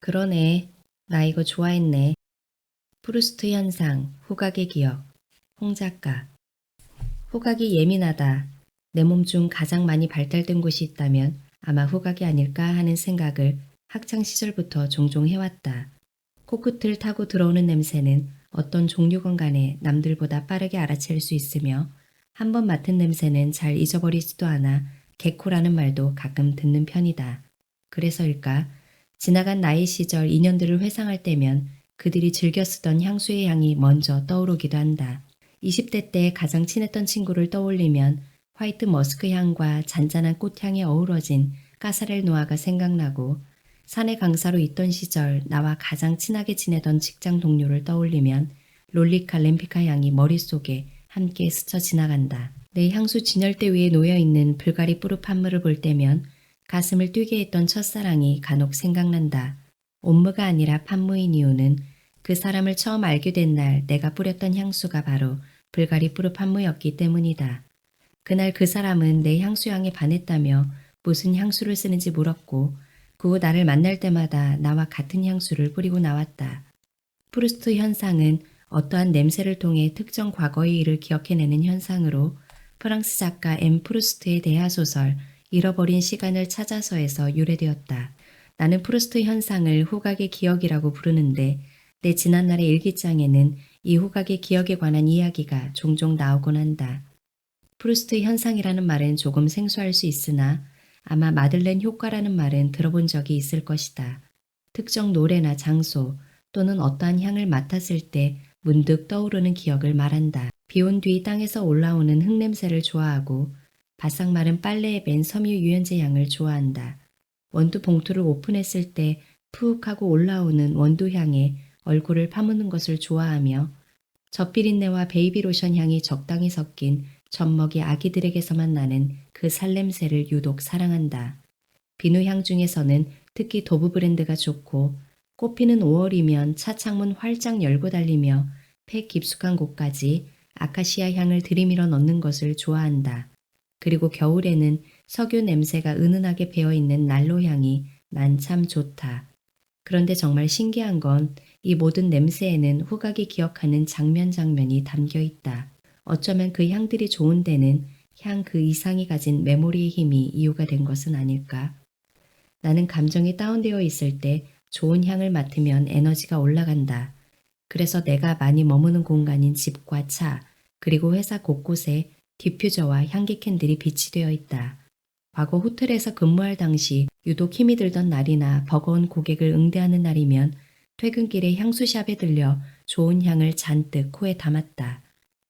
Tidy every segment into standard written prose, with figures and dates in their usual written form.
그러네. 나 이거 좋아했네. 프루스트 현상, 후각의 기억. 홍 작가. 후각이 예민하다. 내 몸 중 가장 많이 발달된 곳이 있다면 아마 후각이 아닐까 하는 생각을 학창 시절부터 종종 해왔다. 코끝을 타고 들어오는 냄새는 어떤 종류건 간에 남들보다 빠르게 알아챌 수 있으며 한 번 맡은 냄새는 잘 잊어버리지도 않아 개코라는 말도 가끔 듣는 편이다. 그래서일까? 지나간 나이 시절 인연들을 회상할 때면 그들이 즐겨 쓰던 향수의 향이 먼저 떠오르기도 한다. 20대 때 가장 친했던 친구를 떠올리면 화이트 머스크 향과 잔잔한 꽃향이 어우러진 까사렐 노아가 생각나고, 사내 강사로 있던 시절 나와 가장 친하게 지내던 직장 동료를 떠올리면 롤리카 램피카 향이 머릿속에 함께 스쳐 지나간다. 내 향수 진열대 위에 놓여있는 불가리 뿌르 판물을 볼 때면 가슴을 뛰게 했던 첫사랑이 간혹 생각난다. 옴무가 아니라 판무인 이유는 그 사람을 처음 알게 된 날 내가 뿌렸던 향수가 바로 불가리 뿌르 판무였기 때문이다. 그날 그 사람은 내 향수향에 반했다며 무슨 향수를 쓰는지 물었고, 그 후 나를 만날 때마다 나와 같은 향수를 뿌리고 나왔다. 프루스트 현상은 어떠한 냄새를 통해 특정 과거의 일을 기억해내는 현상으로, 프랑스 작가 엠 프루스트의 대하소설 잃어버린 시간을 찾아서에서 유래되었다. 나는 프루스트 현상을 후각의 기억이라고 부르는데, 내 지난날의 일기장에는 이 후각의 기억에 관한 이야기가 종종 나오곤 한다. 프루스트 현상이라는 말은 조금 생소할 수 있으나 아마 마들렌 효과라는 말은 들어본 적이 있을 것이다. 특정 노래나 장소 또는 어떠한 향을 맡았을 때 문득 떠오르는 기억을 말한다. 비온 뒤 땅에서 올라오는 흙냄새를 좋아하고 바싹 마른 빨래에 밴 섬유 유연제 향을 좋아한다. 원두 봉투를 오픈했을 때 푸욱 하고 올라오는 원두 향에 얼굴을 파묻는 것을 좋아하며, 젖비린내와 베이비로션 향이 적당히 섞인 젖먹이 아기들에게서만 나는 그 살냄새를 유독 사랑한다. 비누향 중에서는 특히 도브 브랜드가 좋고, 꽃피는 5월이면 차 창문 활짝 열고 달리며 폐 깊숙한 곳까지 아카시아 향을 들이밀어 넣는 것을 좋아한다. 그리고 겨울에는 석유 냄새가 은은하게 배어있는 난로 향이 난 참 좋다. 그런데 정말 신기한 건 이 모든 냄새에는 후각이 기억하는 장면이 담겨 있다. 어쩌면 그 향들이 좋은 데는 향 그 이상이 가진 메모리의 힘이 이유가 된 것은 아닐까? 나는 감정이 다운되어 있을 때 좋은 향을 맡으면 에너지가 올라간다. 그래서 내가 많이 머무는 공간인 집과 차, 그리고 회사 곳곳에 디퓨저와 향기 캔들이 비치되어 있다. 과거 호텔에서 근무할 당시 유독 힘이 들던 날이나 버거운 고객을 응대하는 날이면 퇴근길에 향수샵에 들려 좋은 향을 잔뜩 코에 담았다.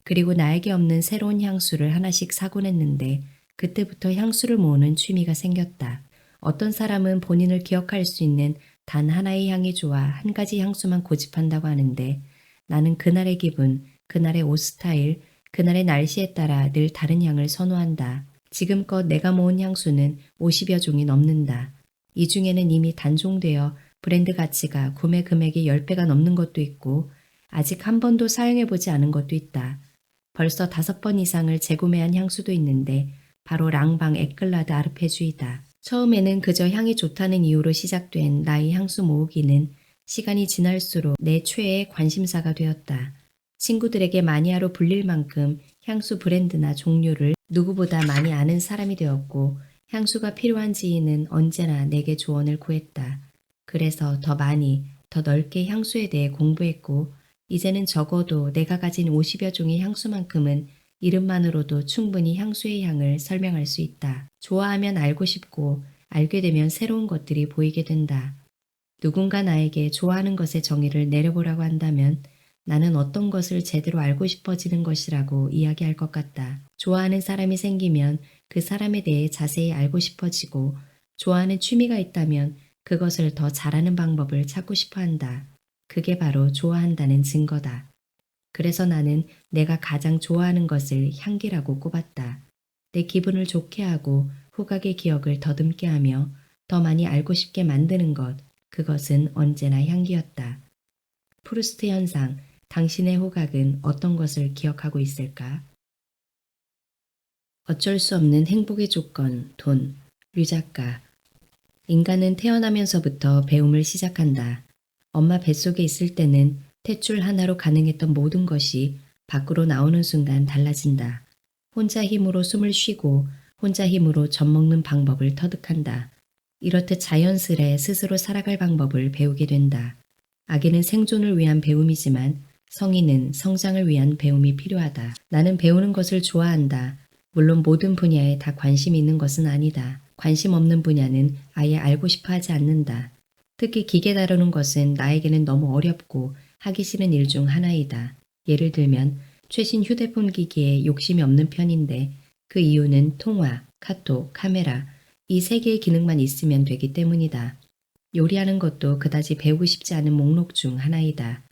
그리고 나에게 없는 새로운 향수를 하나씩 사곤 했는데, 그때부터 향수를 모으는 취미가 생겼다. 어떤 사람은 본인을 기억할 수 있는 단 하나의 향이 좋아 한 가지 향수만 고집한다고 하는데, 나는 그날의 기분, 그날의 옷 스타일, 그날의 날씨에 따라 늘 다른 향을 선호한다. 지금껏 내가 모은 향수는 50여 종이 넘는다. 이 중에는 이미 단종되어 브랜드 가치가 구매 금액의 10배가 넘는 것도 있고, 아직 한 번도 사용해보지 않은 것도 있다. 벌써 5번 이상을 재구매한 향수도 있는데 바로 랑방 에클라드 아르페주이다. 처음에는 그저 향이 좋다는 이유로 시작된 나의 향수 모으기는 시간이 지날수록 내 최애의 관심사가 되었다. 친구들에게 마니아로 불릴 만큼 향수 브랜드나 종류를 누구보다 많이 아는 사람이 되었고, 향수가 필요한 지인은 언제나 내게 조언을 구했다. 그래서 더 많이, 더 넓게 향수에 대해 공부했고, 이제는 적어도 내가 가진 50여 종의 향수만큼은 이름만으로도 충분히 향수의 향을 설명할 수 있다. 좋아하면 알고 싶고, 알게 되면 새로운 것들이 보이게 된다. 누군가 나에게 좋아하는 것의 정의를 내려보라고 한다면 나는 어떤 것을 제대로 알고 싶어지는 것이라고 이야기할 것 같다. 좋아하는 사람이 생기면 그 사람에 대해 자세히 알고 싶어지고, 좋아하는 취미가 있다면 그것을 더 잘하는 방법을 찾고 싶어 한다. 그게 바로 좋아한다는 증거다. 그래서 나는 내가 가장 좋아하는 것을 향기라고 꼽았다. 내 기분을 좋게 하고 후각의 기억을 더듬게 하며 더 많이 알고 싶게 만드는 것, 그것은 언제나 향기였다. 프루스트 현상, 당신의 후각은 어떤 것을 기억하고 있을까? 어쩔 수 없는 행복의 조건, 돈. 류 작가. 인간은 태어나면서부터 배움을 시작한다. 엄마 뱃속에 있을 때는 탯줄 하나로 가능했던 모든 것이 밖으로 나오는 순간 달라진다. 혼자 힘으로 숨을 쉬고 혼자 힘으로 젖 먹는 방법을 터득한다. 이렇듯 자연스레 스스로 살아갈 방법을 배우게 된다. 아기는 생존을 위한 배움이지만 성인은 성장을 위한 배움이 필요하다. 나는 배우는 것을 좋아한다. 물론 모든 분야에 다 관심이 있는 것은 아니다. 관심 없는 분야는 아예 알고 싶어 하지 않는다. 특히 기계 다루는 것은 나에게는 너무 어렵고 하기 싫은 일 중 하나이다. 예를 들면 최신 휴대폰 기기에 욕심이 없는 편인데 그 이유는 통화, 카톡, 카메라 이 세 개의 기능만 있으면 되기 때문이다. 요리하는 것도 그다지 배우고 싶지 않은 목록 중 하나이다.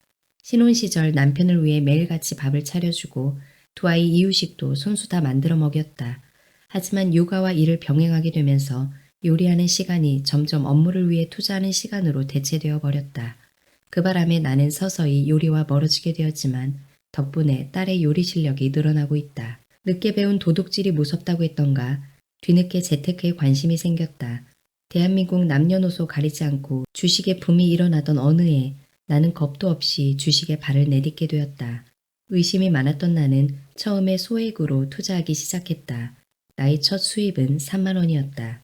신혼 시절 남편을 위해 매일같이 밥을 차려주고 두 아이 이유식도 손수 다 만들어 먹였다. 하지만 육아와 일을 병행하게 되면서 요리하는 시간이 점점 업무를 위해 투자하는 시간으로 대체되어 버렸다. 그 바람에 나는 서서히 요리와 멀어지게 되었지만 덕분에 딸의 요리 실력이 늘어나고 있다. 늦게 배운 도둑질이 무섭다고 했던가 뒤늦게 재테크에 관심이 생겼다. 대한민국 남녀노소 가리지 않고 주식의 붐이 일어나던 어느 해 나는 겁도 없이 주식에 발을 내딛게 되었다. 의심이 많았던 나는 처음에 소액으로 투자하기 시작했다. 나의 첫 수입은 3만 원이었다.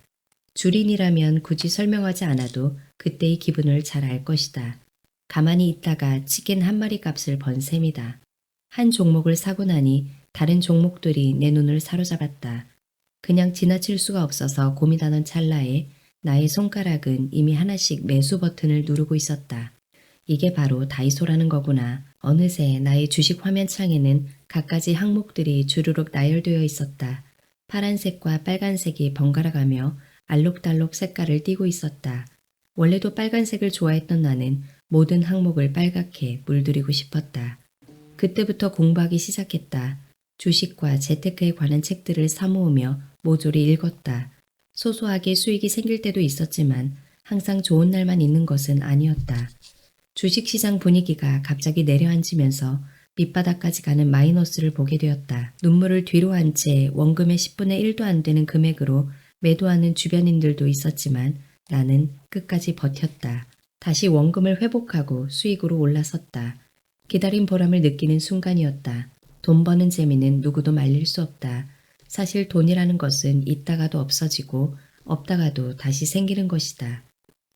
주린이라면 굳이 설명하지 않아도 그때의 기분을 잘 알 것이다. 가만히 있다가 치킨 한 마리 값을 번 셈이다. 한 종목을 사고 나니 다른 종목들이 내 눈을 사로잡았다. 그냥 지나칠 수가 없어서 고민하는 찰나에 나의 손가락은 이미 하나씩 매수 버튼을 누르고 있었다. 이게 바로 다이소라는 거구나. 어느새 나의 주식 화면창에는 갖가지 항목들이 주르륵 나열되어 있었다. 파란색과 빨간색이 번갈아가며 알록달록 색깔을 띠고 있었다. 원래도 빨간색을 좋아했던 나는 모든 항목을 빨갛게 물들이고 싶었다. 그때부터 공부하기 시작했다. 주식과 재테크에 관한 책들을 사모으며 모조리 읽었다. 소소하게 수익이 생길 때도 있었지만 항상 좋은 날만 있는 것은 아니었다. 주식시장 분위기가 갑자기 내려앉으면서 밑바닥까지 가는 마이너스를 보게 되었다. 눈물을 뒤로 한 채 원금의 10분의 1도 안 되는 금액으로 매도하는 주변인들도 있었지만 나는 끝까지 버텼다. 다시 원금을 회복하고 수익으로 올라섰다. 기다린 보람을 느끼는 순간이었다. 돈 버는 재미는 누구도 말릴 수 없다. 사실 돈이라는 것은 있다가도 없어지고 없다가도 다시 생기는 것이다.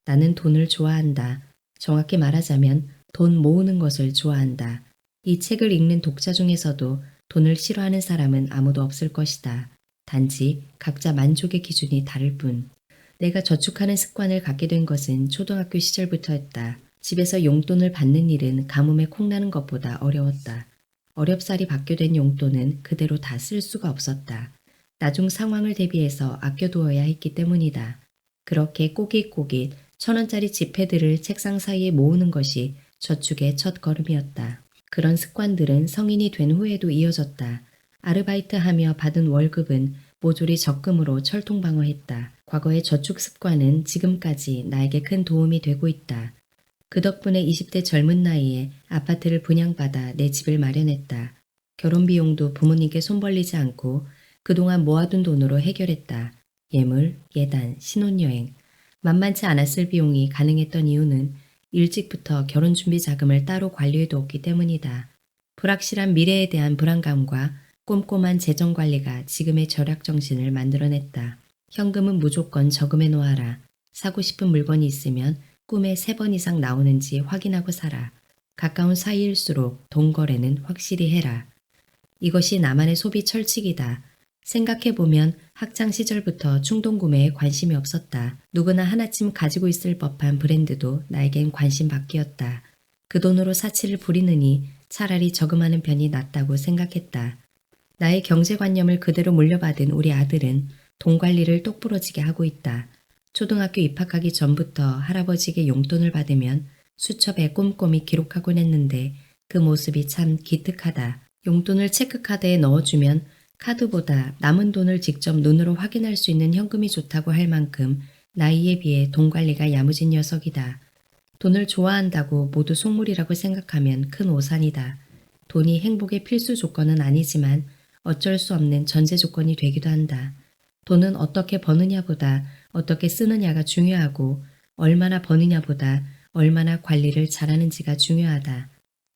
나는 돈을 좋아한다. 정확히 말하자면 돈 모으는 것을 좋아한다. 이 책을 읽는 독자 중에서도 돈을 싫어하는 사람은 아무도 없을 것이다. 단지 각자 만족의 기준이 다를 뿐. 내가 저축하는 습관을 갖게 된 것은 초등학교 시절부터였다. 집에서 용돈을 받는 일은 가뭄에 콩나는 것보다 어려웠다. 어렵사리 받게 된 용돈은 그대로 다 쓸 수가 없었다. 나중 상황을 대비해서 아껴두어야 했기 때문이다. 그렇게 꼬깃꼬깃 1,000원짜리 지폐들을 책상 사이에 모으는 것이 저축의 첫 걸음이었다. 그런 습관들은 성인이 된 후에도 이어졌다. 아르바이트하며 받은 월급은 모조리 적금으로 철통방어했다. 과거의 저축 습관은 지금까지 나에게 큰 도움이 되고 있다. 그 덕분에 20대 젊은 나이에 아파트를 분양받아 내 집을 마련했다. 결혼 비용도 부모님께 손 벌리지 않고 그동안 모아둔 돈으로 해결했다. 예물, 예단, 신혼여행. 만만치 않았을 비용이 가능했던 이유는 일찍부터 결혼준비 자금을 따로 관리해두었기 때문이다. 불확실한 미래에 대한 불안감과 꼼꼼한 재정관리가 지금의 절약정신을 만들어냈다. 현금은 무조건 저금해 놓아라. 사고 싶은 물건이 있으면 꿈에 3번 이상 나오는지 확인하고 사라. 가까운 사이일수록 돈 거래는 확실히 해라. 이것이 나만의 소비 철칙이다. 생각해보면 학창시절부터 충동구매에 관심이 없었다. 누구나 하나쯤 가지고 있을 법한 브랜드도 나에겐 관심 밖이었다. 그 돈으로 사치를 부리느니 차라리 저금하는 편이 낫다고 생각했다. 나의 경제관념을 그대로 물려받은 우리 아들은 돈 관리를 똑부러지게 하고 있다. 초등학교 입학하기 전부터 할아버지에게 용돈을 받으면 수첩에 꼼꼼히 기록하곤 했는데 그 모습이 참 기특하다. 용돈을 체크카드에 넣어주면 카드보다 남은 돈을 직접 눈으로 확인할 수 있는 현금이 좋다고 할 만큼 나이에 비해 돈 관리가 야무진 녀석이다. 돈을 좋아한다고 모두 속물이라고 생각하면 큰 오산이다. 돈이 행복의 필수 조건은 아니지만 어쩔 수 없는 전제 조건이 되기도 한다. 돈은 어떻게 버느냐보다 어떻게 쓰느냐가 중요하고 얼마나 버느냐보다 얼마나 관리를 잘하는지가 중요하다.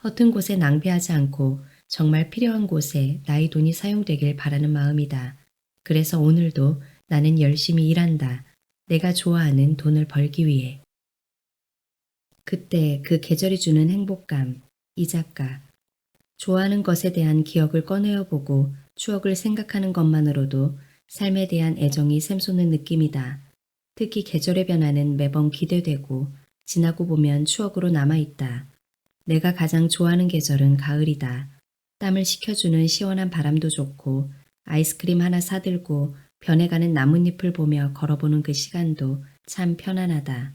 허튼 곳에 낭비하지 않고 정말 필요한 곳에 나의 돈이 사용되길 바라는 마음이다. 그래서 오늘도 나는 열심히 일한다. 내가 좋아하는 돈을 벌기 위해. 그때 그 계절이 주는 행복감. 이 작가. 좋아하는 것에 대한 기억을 꺼내어 보고 추억을 생각하는 것만으로도 삶에 대한 애정이 샘솟는 느낌이다. 특히 계절의 변화는 매번 기대되고 지나고 보면 추억으로 남아있다. 내가 가장 좋아하는 계절은 가을이다. 땀을 식혀주는 시원한 바람도 좋고 아이스크림 하나 사들고 변해가는 나뭇잎을 보며 걸어보는 그 시간도 참 편안하다.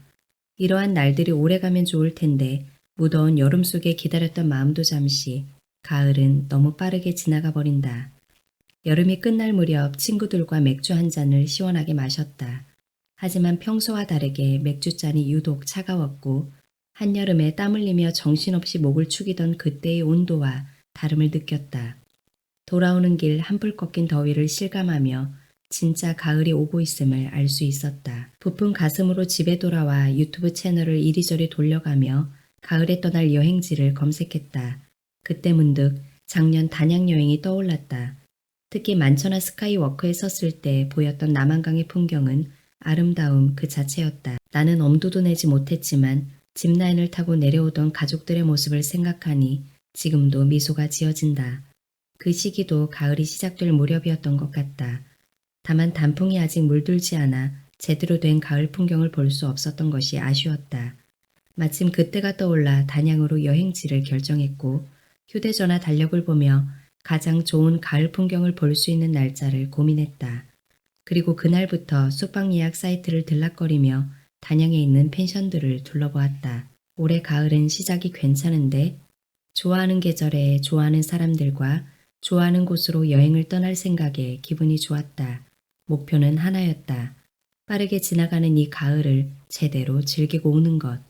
이러한 날들이 오래가면 좋을 텐데 무더운 여름 속에 기다렸던 마음도 잠시 가을은 너무 빠르게 지나가 버린다. 여름이 끝날 무렵 친구들과 맥주 한 잔을 시원하게 마셨다. 하지만 평소와 다르게 맥주잔이 유독 차가웠고 한여름에 땀 흘리며 정신없이 목을 축이던 그때의 온도와 다름을 느꼈다. 돌아오는 길 한풀 꺾인 더위를 실감하며 진짜 가을이 오고 있음을 알 수 있었다. 부푼 가슴으로 집에 돌아와 유튜브 채널을 이리저리 돌려가며 가을에 떠날 여행지를 검색했다. 그때 문득 작년 단양 여행이 떠올랐다. 특히 만천하 스카이워크에 섰을 때 보였던 남한강의 풍경은 아름다움 그 자체였다. 나는 엄두도 내지 못했지만 짚라인을 타고 내려오던 가족들의 모습을 생각하니 지금도 미소가 지어진다. 그 시기도 가을이 시작될 무렵이었던 것 같다. 다만 단풍이 아직 물들지 않아 제대로 된 가을 풍경을 볼 수 없었던 것이 아쉬웠다. 마침 그때가 떠올라 단양으로 여행지를 결정했고 휴대전화 달력을 보며 가장 좋은 가을 풍경을 볼 수 있는 날짜를 고민했다. 그리고 그날부터 숙박 예약 사이트를 들락거리며 단양에 있는 펜션들을 둘러보았다. 올해 가을은 시작이 괜찮은데 좋아하는 계절에 좋아하는 사람들과 좋아하는 곳으로 여행을 떠날 생각에 기분이 좋았다. 목표는 하나였다. 빠르게 지나가는 이 가을을 제대로 즐기고 오는 것.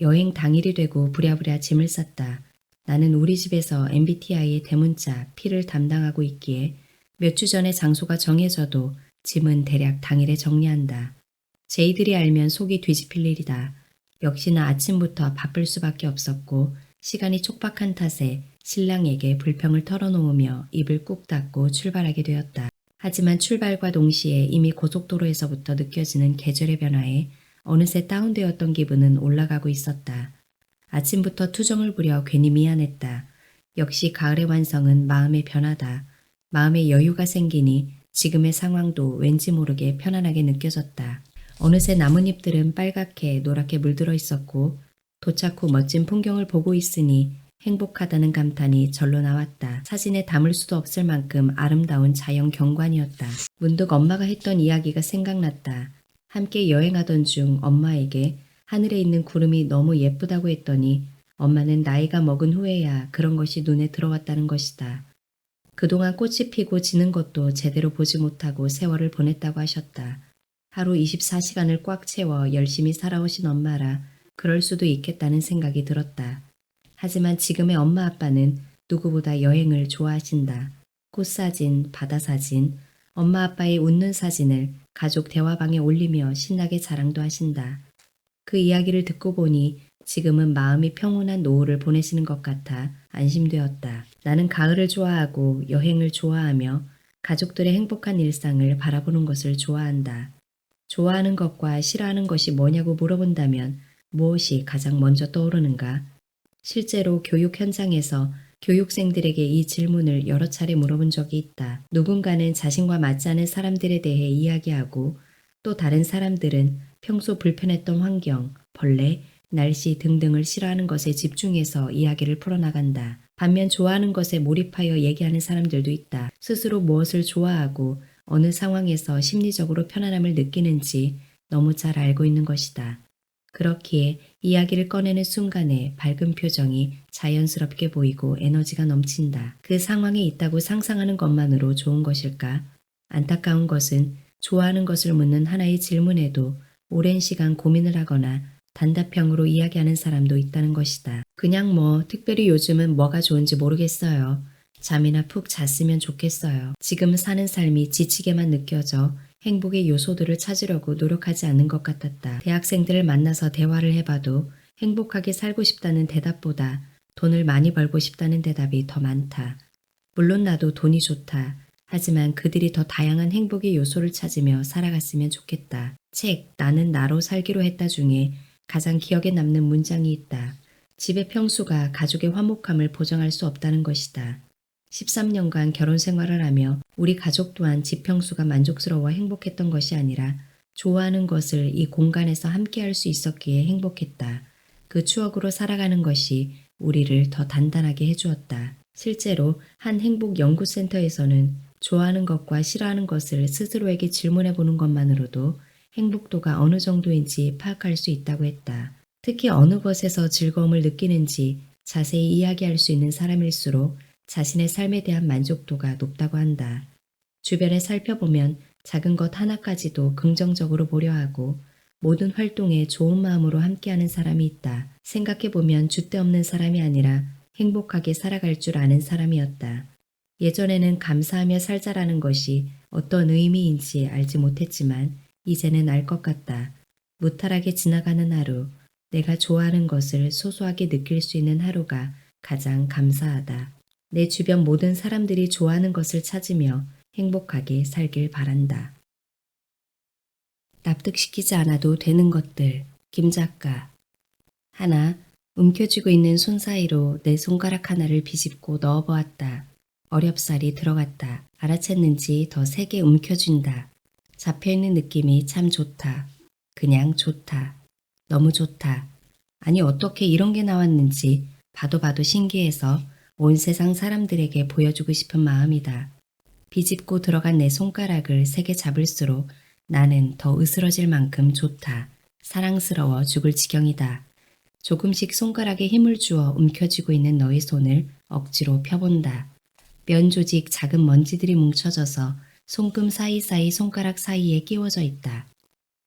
여행 당일이 되고 부랴부랴 짐을 쌌다. 나는 우리 집에서 MBTI의 대문자 P를 담당하고 있기에 몇 주 전에 장소가 정해져도 짐은 대략 당일에 정리한다. 제이들이 알면 속이 뒤집힐 일이다. 역시나 아침부터 바쁠 수밖에 없었고 시간이 촉박한 탓에 신랑에게 불평을 털어놓으며 입을 꾹 닫고 출발하게 되었다. 하지만 출발과 동시에 이미 고속도로에서부터 느껴지는 계절의 변화에 어느새 다운되었던 기분은 올라가고 있었다. 아침부터 투정을 부려 괜히 미안했다. 역시 가을의 완성은 마음의 변화다. 마음의 여유가 생기니 지금의 상황도 왠지 모르게 편안하게 느껴졌다. 어느새 나뭇잎들은 빨갛게 노랗게 물들어 있었고 도착 후 멋진 풍경을 보고 있으니 행복하다는 감탄이 절로 나왔다. 사진에 담을 수도 없을 만큼 아름다운 자연 경관이었다. 문득 엄마가 했던 이야기가 생각났다. 함께 여행하던 중 엄마에게 하늘에 있는 구름이 너무 예쁘다고 했더니 엄마는 나이가 먹은 후에야 그런 것이 눈에 들어왔다는 것이다. 그동안 꽃이 피고 지는 것도 제대로 보지 못하고 세월을 보냈다고 하셨다. 하루 24시간을 꽉 채워 열심히 살아오신 엄마라 그럴 수도 있겠다는 생각이 들었다. 하지만 지금의 엄마 아빠는 누구보다 여행을 좋아하신다. 꽃사진, 바다사진, 엄마 아빠의 웃는 사진을 가족 대화방에 올리며 신나게 자랑도 하신다. 그 이야기를 듣고 보니 지금은 마음이 평온한 노후를 보내시는 것 같아 안심되었다. 나는 가을을 좋아하고 여행을 좋아하며 가족들의 행복한 일상을 바라보는 것을 좋아한다. 좋아하는 것과 싫어하는 것이 뭐냐고 물어본다면 무엇이 가장 먼저 떠오르는가? 실제로 교육 현장에서 교육생들에게 이 질문을 여러 차례 물어본 적이 있다. 누군가는 자신과 맞지 않은 사람들에 대해 이야기하고 또 다른 사람들은 평소 불편했던 환경, 벌레, 날씨 등등을 싫어하는 것에 집중해서 이야기를 풀어나간다. 반면 좋아하는 것에 몰입하여 얘기하는 사람들도 있다. 스스로 무엇을 좋아하고 어느 상황에서 심리적으로 편안함을 느끼는지 너무 잘 알고 있는 것이다. 그렇기에 이야기를 꺼내는 순간에 밝은 표정이 자연스럽게 보이고 에너지가 넘친다. 그 상황에 있다고 상상하는 것만으로 좋은 것일까? 안타까운 것은 좋아하는 것을 묻는 하나의 질문에도 오랜 시간 고민을 하거나 단답형으로 이야기하는 사람도 있다는 것이다. 그냥 특별히 요즘은 뭐가 좋은지 모르겠어요. 잠이나 푹 잤으면 좋겠어요. 지금 사는 삶이 지치게만 느껴져 행복의 요소들을 찾으려고 노력하지 않는 것 같았다. 대학생들을 만나서 대화를 해봐도 행복하게 살고 싶다는 대답보다 돈을 많이 벌고 싶다는 대답이 더 많다. 물론 나도 돈이 좋다. 하지만 그들이 더 다양한 행복의 요소를 찾으며 살아갔으면 좋겠다. 책 나는 나로 살기로 했다 중에 가장 기억에 남는 문장이 있다. 집의 평수가 가족의 화목함을 보장할 수 없다는 것이다. 13년간 결혼 생활을 하며 우리 가족 또한 집 평수가 만족스러워 행복했던 것이 아니라 좋아하는 것을 이 공간에서 함께 할 수 있었기에 행복했다. 그 추억으로 살아가는 것이 우리를 더 단단하게 해주었다. 실제로 한 행복 연구센터에서는 좋아하는 것과 싫어하는 것을 스스로에게 질문해 보는 것만으로도 행복도가 어느 정도인지 파악할 수 있다고 했다. 특히 어느 것에서 즐거움을 느끼는지 자세히 이야기할 수 있는 사람일수록 자신의 삶에 대한 만족도가 높다고 한다. 주변에 살펴보면 작은 것 하나까지도 긍정적으로 보려 하고 모든 활동에 좋은 마음으로 함께하는 사람이 있다. 생각해보면 줏대없는 사람이 아니라 행복하게 살아갈 줄 아는 사람이었다. 예전에는 감사하며 살자라는 것이 어떤 의미인지 알지 못했지만 이제는 알 것 같다. 무탈하게 지나가는 하루, 내가 좋아하는 것을 소소하게 느낄 수 있는 하루가 가장 감사하다. 내 주변 모든 사람들이 좋아하는 것을 찾으며 행복하게 살길 바란다. 납득시키지 않아도 되는 것들. 김 작가. 하나, 움켜쥐고 있는 손 사이로 내 손가락 하나를 비집고 넣어보았다. 어렵사리 들어갔다. 알아챘는지 더 세게 움켜쥔다. 잡혀있는 느낌이 참 좋다. 그냥 좋다. 너무 좋다. 아니 어떻게 이런 게 나왔는지 봐도 봐도 신기해서 온 세상 사람들에게 보여주고 싶은 마음이다. 비집고 들어간 내 손가락을 세게 잡을수록 나는 더 으스러질 만큼 좋다. 사랑스러워 죽을 지경이다. 조금씩 손가락에 힘을 주어 움켜쥐고 있는 너의 손을 억지로 펴본다. 면 조직 작은 먼지들이 뭉쳐져서 손금 사이사이 손가락 사이에 끼워져 있다.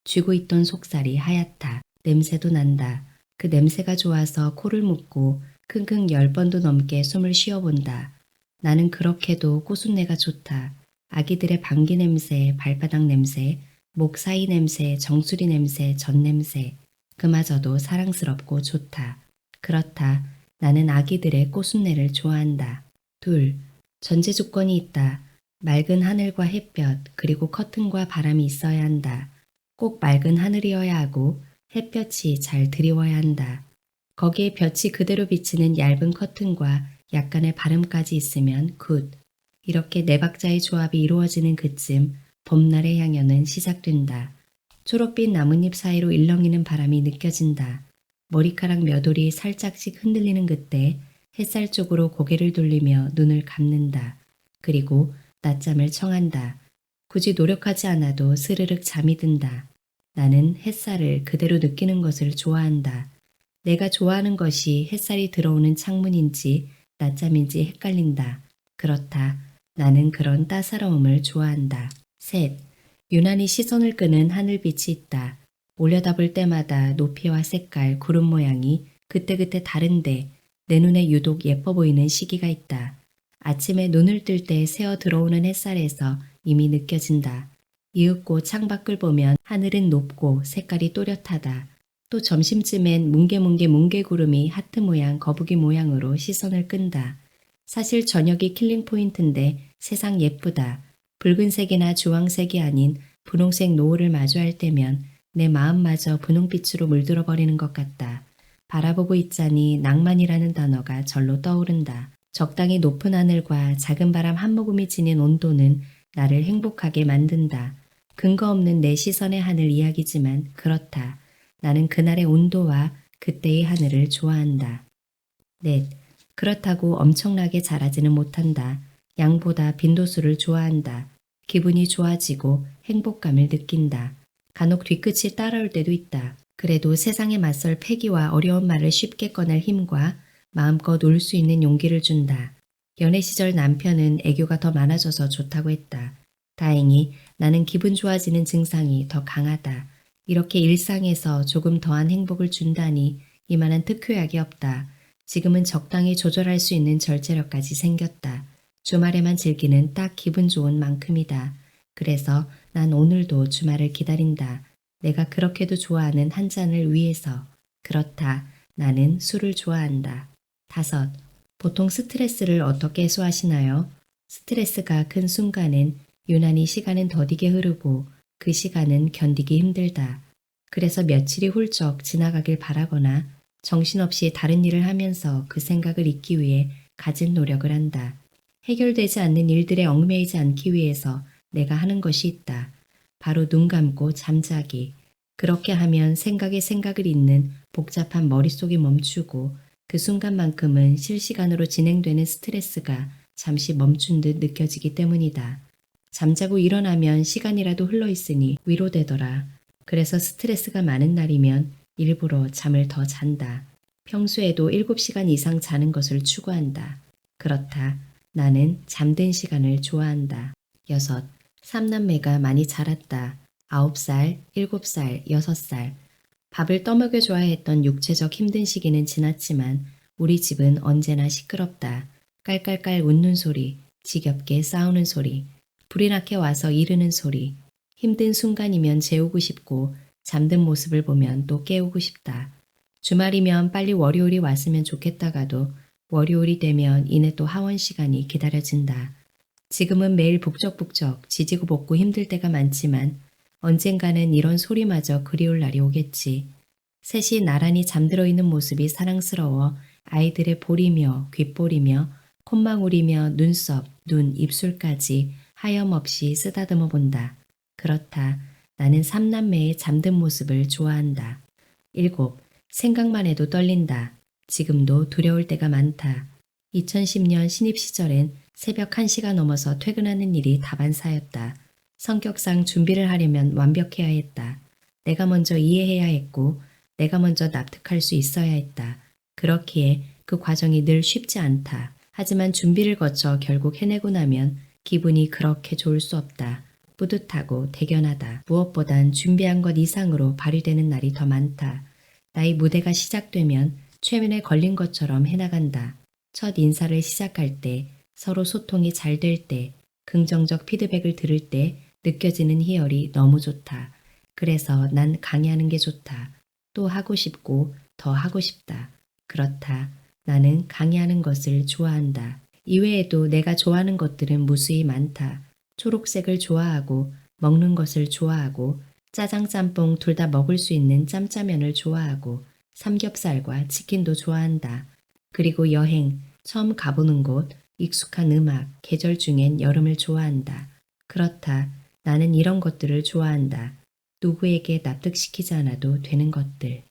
쥐고 있던 속살이 하얗다. 냄새도 난다. 그 냄새가 좋아서 코를 묶고 킁킁 10번도 넘게 숨을 쉬어본다. 나는 그렇게도 꽃순내가 좋다. 아기들의 방귀 냄새, 발바닥 냄새, 목 사이 냄새, 정수리 냄새, 전 냄새. 그마저도 사랑스럽고 좋다. 그렇다. 나는 아기들의 꽃순내를 좋아한다. 둘, 전제 조건이 있다. 맑은 하늘과 햇볕, 그리고 커튼과 바람이 있어야 한다. 꼭 맑은 하늘이어야 하고 햇볕이 잘 드리워야 한다. 거기에 볕이 그대로 비치는 얇은 커튼과 약간의 바람까지 있으면 굿. 이렇게 네 박자의 조합이 이루어지는 그쯤 봄날의 향연은 시작된다. 초록빛 나뭇잎 사이로 일렁이는 바람이 느껴진다. 머리카락 몇 올이 살짝씩 흔들리는 그때 햇살 쪽으로 고개를 돌리며 눈을 감는다. 그리고 낮잠을 청한다. 굳이 노력하지 않아도 스르륵 잠이 든다. 나는 햇살을 그대로 느끼는 것을 좋아한다. 내가 좋아하는 것이 햇살이 들어오는 창문인지 낮잠인지 헷갈린다. 그렇다. 나는 그런 따사로움을 좋아한다. 셋. 유난히 시선을 끄는 하늘빛이 있다. 올려다볼 때마다 높이와 색깔, 구름 모양이 그때그때 다른데 내 눈에 유독 예뻐 보이는 시기가 있다. 아침에 눈을 뜰 때 새어 들어오는 햇살에서 이미 느껴진다. 이윽고 창밖을 보면 하늘은 높고 색깔이 또렷하다. 또 점심쯤엔 뭉게뭉게 뭉게구름이 하트 모양 거북이 모양으로 시선을 끈다. 사실 저녁이 킬링 포인트인데 세상 예쁘다. 붉은색이나 주황색이 아닌 분홍색 노을을 마주할 때면 내 마음마저 분홍빛으로 물들어 버리는 것 같다. 바라보고 있자니 낭만이라는 단어가 절로 떠오른다. 적당히 높은 하늘과 작은 바람 한 모금이 지닌 온도는 나를 행복하게 만든다. 근거 없는 내 시선의 하늘 이야기지만 그렇다. 나는 그날의 온도와 그때의 하늘을 좋아한다. 넷. 그렇다고 엄청나게 잘하지는 못한다. 양보다 빈도수를 좋아한다. 기분이 좋아지고 행복감을 느낀다. 간혹 뒤끝이 따라올 때도 있다. 그래도 세상에 맞설 패기와 어려운 말을 쉽게 꺼낼 힘과 마음껏 울 수 있는 용기를 준다. 연애 시절 남편은 애교가 더 많아져서 좋다고 했다. 다행히 나는 기분 좋아지는 증상이 더 강하다. 이렇게 일상에서 조금 더한 행복을 준다니 이만한 특효약이 없다. 지금은 적당히 조절할 수 있는 절제력까지 생겼다. 주말에만 즐기는 딱 기분 좋은 만큼이다. 그래서 난 오늘도 주말을 기다린다. 내가 그렇게도 좋아하는 한 잔을 위해서. 그렇다. 나는 술을 좋아한다. 5. 보통 스트레스를 어떻게 해소하시나요? 스트레스가 큰 순간엔 유난히 시간은 더디게 흐르고 그 시간은 견디기 힘들다. 그래서 며칠이 훌쩍 지나가길 바라거나 정신없이 다른 일을 하면서 그 생각을 잊기 위해 갖은 노력을 한다. 해결되지 않는 일들에 얽매이지 않기 위해서 내가 하는 것이 있다. 바로 눈 감고 잠자기. 그렇게 하면 생각을 잇는 복잡한 머릿속이 멈추고 그 순간만큼은 실시간으로 진행되는 스트레스가 잠시 멈춘 듯 느껴지기 때문이다. 잠자고 일어나면 시간이라도 흘러있으니 위로되더라. 그래서 스트레스가 많은 날이면 일부러 잠을 더 잔다. 평소에도 7시간 이상 자는 것을 추구한다. 그렇다. 나는 잠든 시간을 좋아한다. 6. 삼남매가 많이 자랐다. 9살, 7살, 6살. 밥을 떠먹여 줘야 했던 육체적 힘든 시기는 지났지만 우리 집은 언제나 시끄럽다. 깔깔깔 웃는 소리, 지겹게 싸우는 소리, 불이 나게 와서 이르는 소리. 힘든 순간이면 재우고 싶고 잠든 모습을 보면 또 깨우고 싶다. 주말이면 빨리 월요일이 왔으면 좋겠다가도 월요일이 되면 이내 또 하원 시간이 기다려진다. 지금은 매일 북적북적 지지고 볶고 힘들 때가 많지만 언젠가는 이런 소리마저 그리울 날이 오겠지. 셋이 나란히 잠들어 있는 모습이 사랑스러워 아이들의 볼이며 귓볼이며 콧망울이며 눈썹, 눈, 입술까지 하염없이 쓰다듬어 본다. 그렇다. 나는 삼남매의 잠든 모습을 좋아한다. 7. 생각만 해도 떨린다. 지금도 두려울 때가 많다. 2010년 신입 시절엔 새벽 1시가 넘어서 퇴근하는 일이 다반사였다. 성격상 준비를 하려면 완벽해야 했다. 내가 먼저 이해해야 했고 내가 먼저 납득할 수 있어야 했다. 그렇기에 그 과정이 늘 쉽지 않다. 하지만 준비를 거쳐 결국 해내고 나면 기분이 그렇게 좋을 수 없다. 뿌듯하고 대견하다. 무엇보단 준비한 것 이상으로 발휘되는 날이 더 많다. 나의 무대가 시작되면 최면에 걸린 것처럼 해나간다. 첫 인사를 시작할 때, 서로 소통이 잘 될 때, 긍정적 피드백을 들을 때 느껴지는 희열이 너무 좋다. 그래서 난 강의하는 게 좋다. 또 하고 싶고 더 하고 싶다. 그렇다. 나는 강의하는 것을 좋아한다. 이외에도 내가 좋아하는 것들은 무수히 많다. 초록색을 좋아하고 먹는 것을 좋아하고 짜장 짬뽕 둘 다 먹을 수 있는 짬짜면을 좋아하고 삼겹살과 치킨도 좋아한다. 그리고 여행, 처음 가보는 곳, 익숙한 음악, 계절 중엔 여름을 좋아한다. 그렇다. 나는 이런 것들을 좋아한다. 누구에게 납득시키지 않아도 되는 것들.